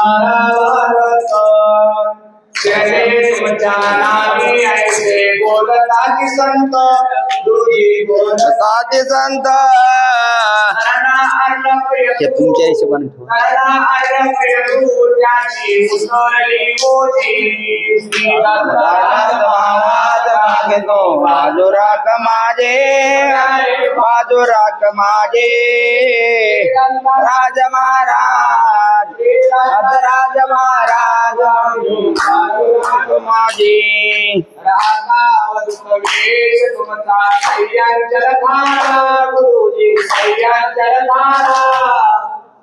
हमारा भारत चले तुमच्या नामी ऐसे बोलता की संत गुरुजी बोलता साधी संत करना अर्थ हे तुमच्या हिशोबाने ठेवा. करना अर्थ त्याची उसळली ओझी श्री महाराज मागे तो बाजूराक माझे राज महाराज राज महाराज बाजूराक माझे राधावतवेश तुमचा सह्यांचल धारा गुरुजी सह्यांचल धारा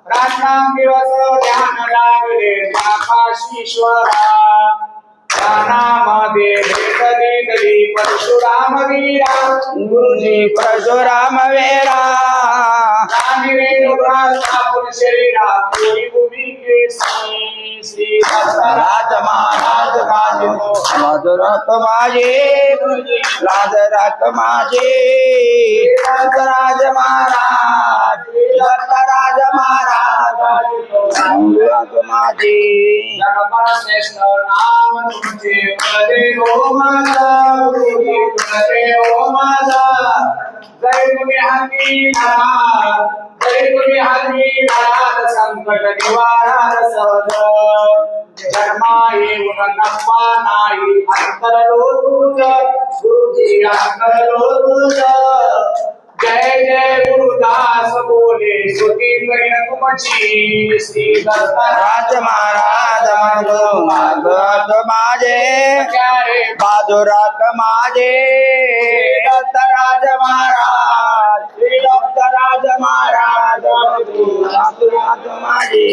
रात्रं दिवस ध्यान लागले आकाशीश्वरा नामामध्ये भेटली तरी परशुराम वीरा गुरुजी परशुराम वेरा रामी रेणुका शरीरा कोणी भूमिके श्री राज महाराज बाजूराक माझे राज माझे राज महाराज राज महाराज राज माझे श्रेष्ठ नाम तुमचे पदे ओ माझा गुरुजी पदे ओ माझा जय तुम्ही हाती नाथ संकट निवारण सहज धर्मा येऊन नफा नाही अंतरलो तुझ गुरुजी अंतरलो तुझ जय जय गुरुदास बोले श्रुती करीन तुमची श्री राज महाराज मागत माझे बाजूराक माझे राज महाराज राज महाराज बाजूराक माझे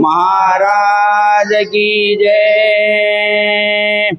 महाराज की जय।